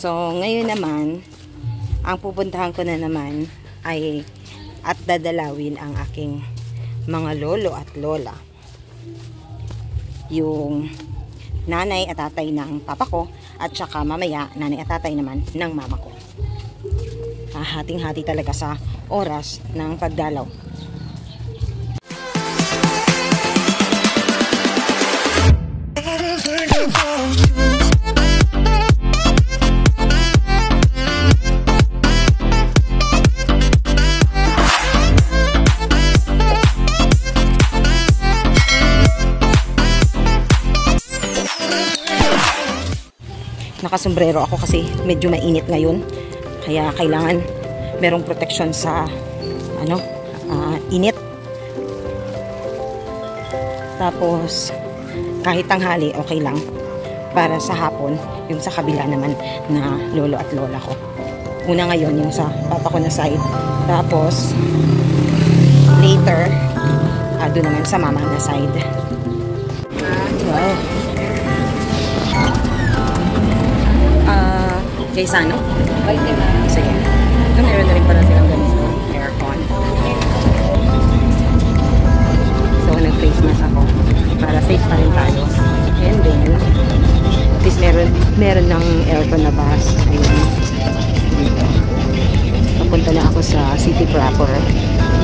So, ngayon naman, ang pupuntahan ko na naman ay at dadalawin ang aking mga lolo at lola. Yung nanay at tatay ng papa ko at saka mamaya nanay at tatay naman ng mama ko. Hating-hati talaga sa oras ng pagdalaw. Nakasombrero ako kasi medyo mainit ngayon. Kaya kailangan merong protection sa init. Tapos kahit tanghali okay lang. Para sa hapon, yung sa kabila naman na lolo at lola ko. Una ngayon yung sa papa ko na side. Tapos later doon naman sa mama na side. Wow. Kaysa ano? Sige. Ito meron na rin pala silang ganito. Aircon. So, nag-face mask ako. Para safe pa rin tayo. And then, at least meron ng aircon na bus. Ayun. Dito. Papunta na ako sa city proper.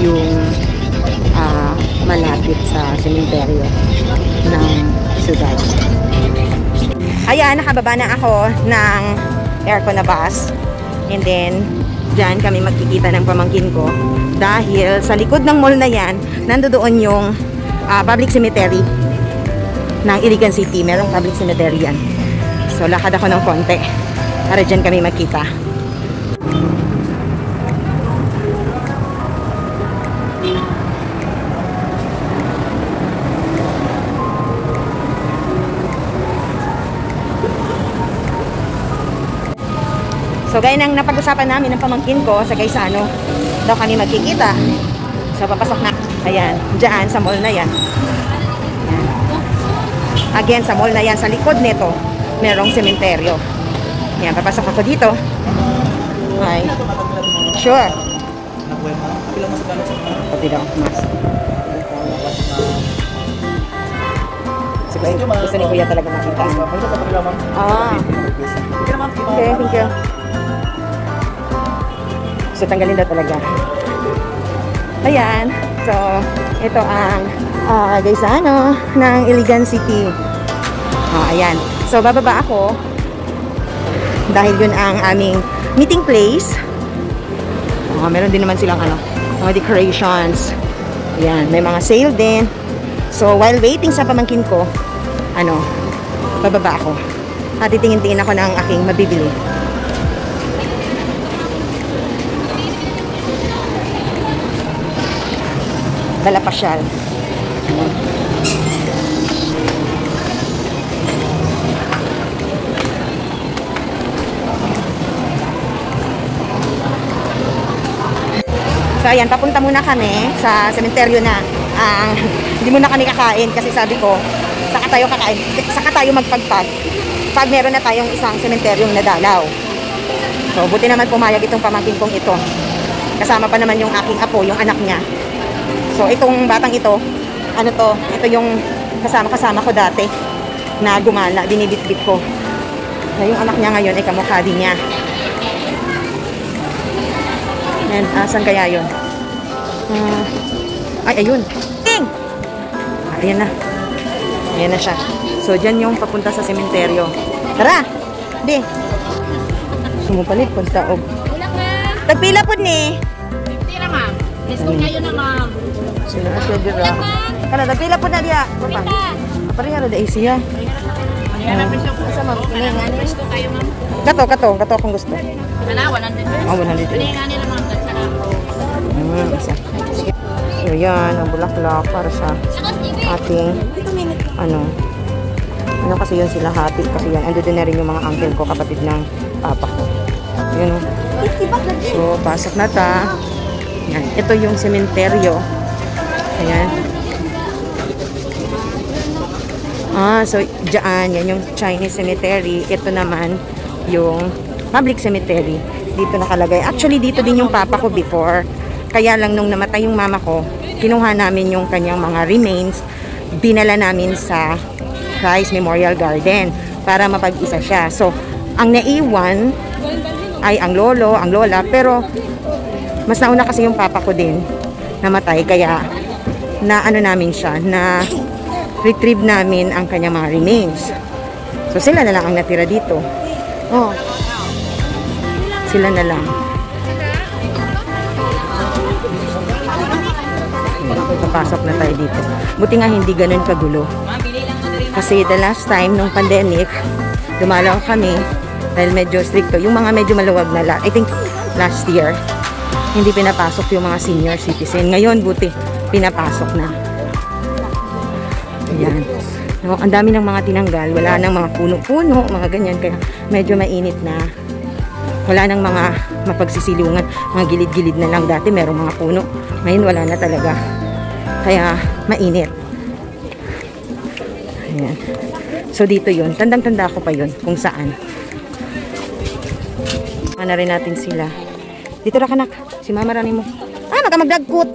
Yung malapit sa sementeryo ng Sudan. Ayan, nakababa na ako ng aircon na bus. And then, dyan kami magkikita ng pamangkin ko. Dahil sa likod ng mall na yan, nandoon yung public cemetery ng Iligan City. Merong public cemetery yan. So, lakad ako ng konti para dyan kami magkita. So, gaya ng napag-usapan namin ng pamangkin ko sa Gaisano, daw kami magkikita. So, papasok na. Ayan, dyan sa mall na yan. Ayan. Again, sa mall na yan, sa likod nito, merong sementeryo. Ayan, papasok ako dito. Ay, sure. Pati daw, mas. Sige, gusto ni Kuya talaga makita. Okay, thank you. So, tanggalin daw talaga. Ayan. So, ito ang Gaisano ng Iligan City. Ayan. So, bababa ako. Dahil yun ang aming meeting place. Meron din naman silang mga decorations. Ayan. May mga sale din. So, while waiting sa pamangkin ko, bababa ako. At titingin-tingin ako ng aking mabibili. Dalapasyal. So ayan, papunta muna kami sa sementeryo na. Hindi muna kami kakain kasi sabi ko, saka tayo kakain, saka tayo magpagpag pag meron na tayong isang sementeryong nadalaw. So buti naman pumayag itong pamangkin kong ito. Kasama pa naman yung aking apo, yung anak niya. So, itong batang ito, ito yung kasama ko dati na gumala, binibitbit ko. Na yung anak niya ngayon ay kamukha din niya. And, saan kaya yun? Ay, ayun. Ting! Ayan na. Ayan na siya. So, dyan yung papunta sa sementeryo. Tara! Di! Sumupalit, punta og. Tagpila po ni. Tira, ma'am. Let's go kayo na, ma'am. Sila na siya dira. Kana dagpila po na diya. Papa. Pare nga da siya. Ayan na presyo ko sa ma'am. Let's go kayo, ma'am. Kato akong gusto. Wala 100. 100. Ano nga nila, ma'am? Isa. So yan, ang bulaklak para sa ating ano kasi yun sila hati kasi yan. Ando din na rin yung mga uncle ko, kapatid ng papa ko. Yun o. So, pasok na ta. Yan. Ito yung sementeryo. Ayan. So, dyan. Yan yung Chinese cemetery. Ito naman yung public cemetery. Dito nakalagay. Actually, dito din yung papa ko before. Kaya lang nung namatay yung mama ko, kinuha namin yung kanyang mga remains, binala namin sa Christ Memorial Garden para mapag-isa siya. So, ang naiwan ay ang lolo, ang lola, pero mas nauna kasi yung papa ko din namatay, kaya na ano namin siya, na retrieve namin ang kanyang mga remains. So, sila na lang ang natira dito. Oh. Sila na lang. Papasok na tayo dito. Buti nga hindi ganun kagulo. Kasi the last time, nung pandemic, dumalaw kami dahil medyo stricto. Yung mga medyo maluwag na I think last year, hindi pinapasok yung mga senior citizen. Ngayon, buti, pinapasok na. Ayan. So, ang dami ng mga tinanggal. Wala nang mga puno-puno, mga ganyan. Kaya medyo mainit na. Wala nang mga mapagsisilungan. Mga gilid-gilid na lang. Dati merong mga puno. Ngayon, wala na talaga. Kaya, mainit. Ayan. So, dito yun. Tandang-tanda ko pa yun kung saan. Ano rin natin sila. Dito na kanak. Si mama rani mo. Ah, magdagkot.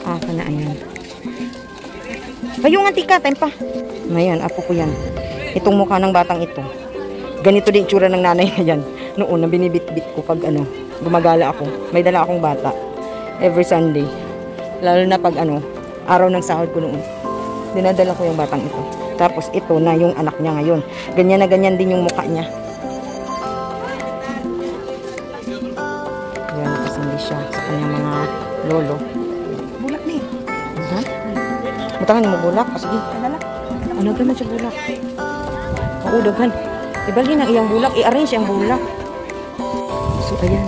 Ah, kana ayan. Kayo nga tika, time pa. Ayan, apo ko yan. Itong mukha ng batang ito. Ganito din tsura ng nanay na yan. Noon, na binibit-bit ko pag ano, gumagala ako. May dala akong bata. Every Sunday. Lalo na pag ano, araw ng sahod ko noon. Dinadala ko yung batang ito. Tapos ito na yung anak niya ngayon. Ganyan na ganyan din yung mukha niya. Yan, nakasindi siya sa kanyang mga lolo. Bulak ni. Ha? Butangan mo bulak? Sige. Ano ka na siya bulak? Oo, daghan. Ibalhin ang iyang bulak. I-arrange ang bulak. So, ayan.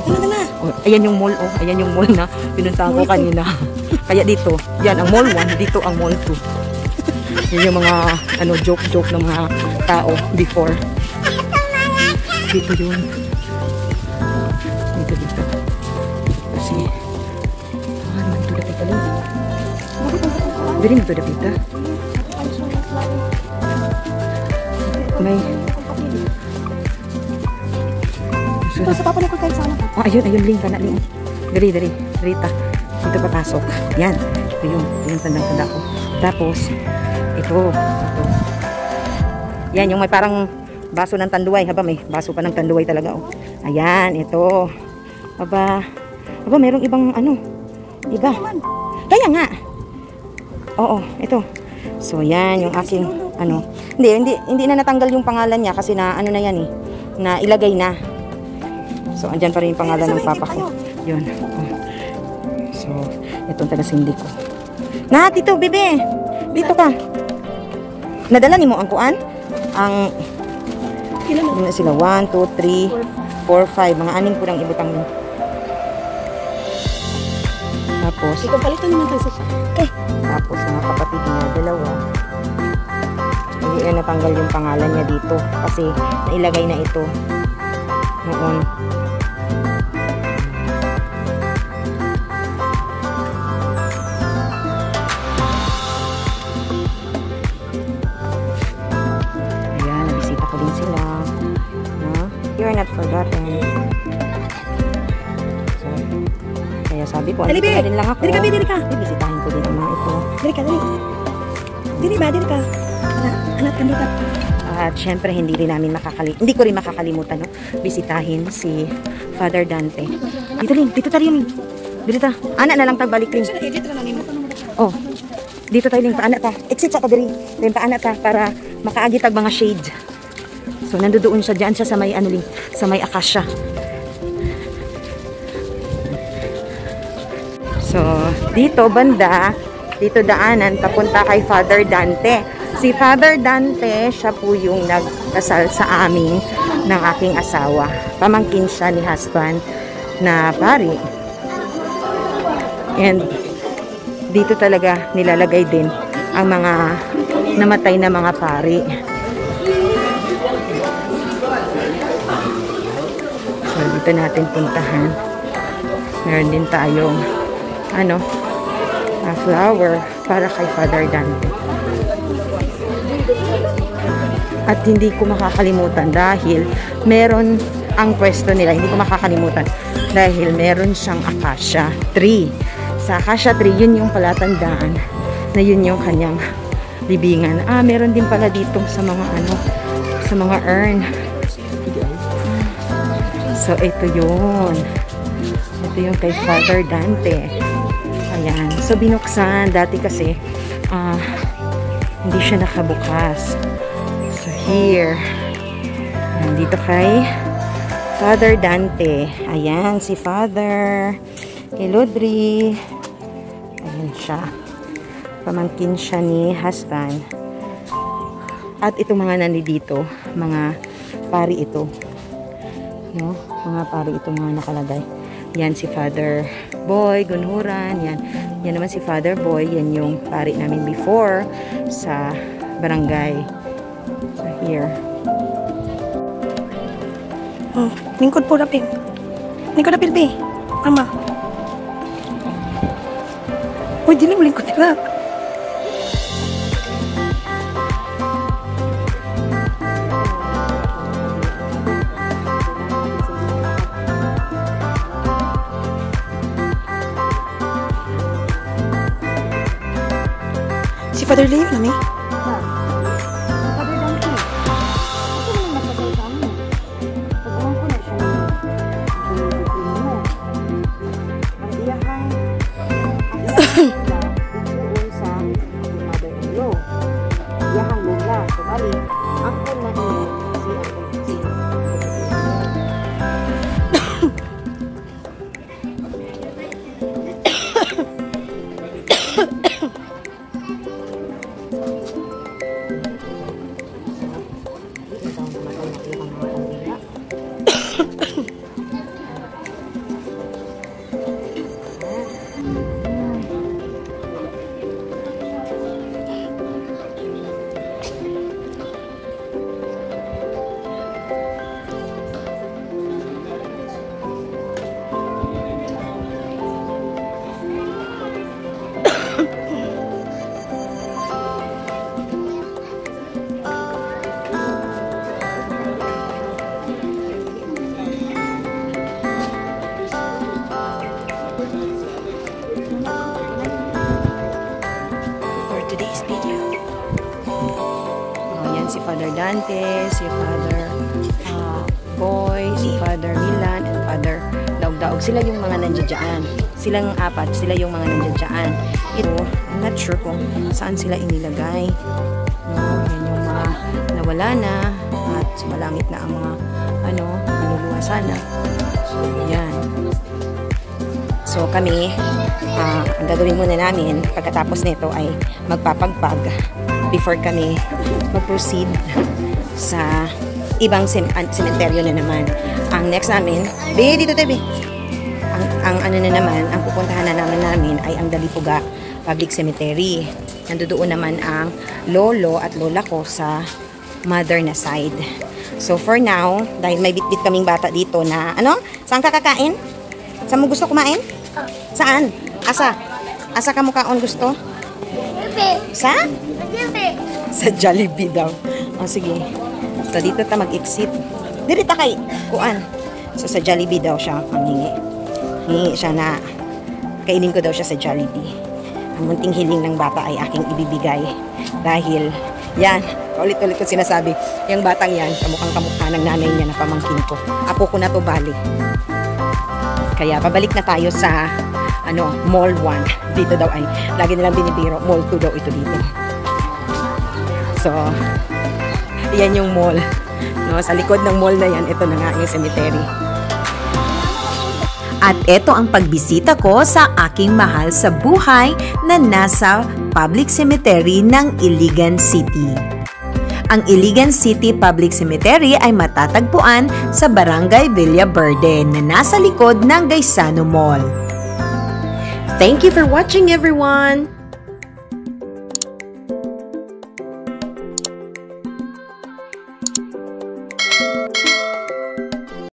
Oh, ayan yung mall. Oh, ayan yung mall na pinuntahan ko kanina. Kaya dito, yan ang mall 1. Dito ang mall 2. Yan yung mga ano, joke-joke ng mga tao before. Dito yun. Dito. Kasi, naman ito dapat pala. Very ito dapat. May... Ito, sa papa na ko kayo sana. Oh, ayun, Ling, kana, Ling. Dari, Rita. Dito papasok. Yan. Ito yung tandang-tanda ko. Tapos, ito. Yan, yung may parang baso ng tanduay. Haba, may baso pa ng tanduay talaga, oh. Ayan, ito. Aba, merong ibang, ano, iba. Kaya nga. Oo, ito. So, yan, yung aking, ano. Hindi na natanggal yung pangalan niya kasi na, ano na yan, eh. Na ilagay na. So, andyan pa rin yung pangalan ng papa ko. Yun. Oh. So, itong taga-sindi ko. Na, dito, bebe. Dito ka. Nadala ni mo ang kuan? Ang... Ilan na sila? 1, 2, 3, 4, 5. Mga aning ko lang ibutang mo. Tapos... Ikaw palitan naman tayo sa... Tapos, mga kapatid niya, dalawa. Hindi na natanggal yung pangalan niya dito. Kasi, nailagay na ito. Noon. You're not forgotten. So, kaya sabi ko, andito na din lang ako. Dili ka. Bibisitahin ko din ang mga ito. Dili ka. Dili ka. Anak ka dito. At syempre, hindi ko rin makakalimutan, no? Bisitahin si Father Dante. Dito tayo, Ling. Dito ta. Anak na lang tagbalik, Ling. Oh, dito tayo, Ling. Paana ta. Exit sa kadiri. Then paana ta para makaagitag mga shade. So, nandoon siya. Diyan siya sa may, sa may akasya. So, dito banda, dito daanan, papunta kay Father Dante. Si Father Dante, siya po yung nagkasal sa amin ng aking asawa. Pamangkin siya ni husband na pari. And, dito talaga nilalagay din ang mga namatay na mga pari. So, dito natin puntahan. Meron din tayong flower para kay Father Dante. At hindi ko makakalimutan dahil meron ang pwesto nila. Hindi ko makakalimutan dahil meron siyang acacia tree. Sa acacia tree, yun yung palatandaan na yun yung kanyang libingan. Meron din pala dito sa mga sa mga urn. So, ito yun. Ito yung kay Father Dante. Ayan. So, binuksan. Dati kasi, hindi siya nakabukas. So, here. Dito kay Father Dante. Ayan, si Father. Kay Lodri. Ayan siya. Pamangkin siya ni Hastan. At itong mga nandito, mga pari ito. No? Mga pari ito mga nakalagay. Yan si Father Boy, Gunhuran. Yan naman si Father Boy. Yan yung pari namin before sa barangay. So, here. Lingkod po rapil. Lingkod rapil, be. Mama. Uy, di mo lingkod nila. Si Father Leif na, may? Si Father Dante, si Father Boy, si Father Milan, and Father Daog-Daog. Sila yung mga nandiyan. Silang apat, sila yung mga nandiyan. Ito, I'm not sure kung saan sila inilagay. No, yan yung mga nawala na at sumalangit na ang mga niluluwasan na. So, yan. So, kami, ang gagawin muna namin pagkatapos nito ay magpapagpag before kami mag-proceed sa ibang sementeryo na naman. Ang next namin, dito tabi. Ang pupuntahan na namin ay ang Dalipuga Public Cemetery. Nandoon naman ang lolo at lola ko sa mother na side. So for now, dahil may bitbit kaming bata dito na, saan ka kakain? Saan mo gusto kumain? Saan? Asa ka mo kaon gusto? Sa? Sa Jollibee daw. Sige. So, dito ta mag-exit. Dito ta kay kuan. So, sa Jollibee daw siya panghingi. Hingi siya na kainin ko daw siya sa Jollibee. Ang munting hiling ng bata ay aking ibibigay. Dahil, yan, ulit-ulit ko sinasabi, yung batang yan, kamukhang-kamukha ng nanay niya na pamangkin ko. Apo ko na to bali. Kaya, pabalik na tayo sa Mall 1. Dito daw ay, lagi nilang binibiro, Mall 2 daw ito dito. So, yan yung mall. Sa likod ng mall na yan, ito na nga yung cemetery. At ito ang pagbisita ko sa aking mahal sa buhay na nasa Public Cemetery ng Iligan City. Ang Iligan City Public Cemetery ay matatagpuan sa Barangay Villaverde na nasa likod ng Gaisano Mall. Thank you for watching, everyone!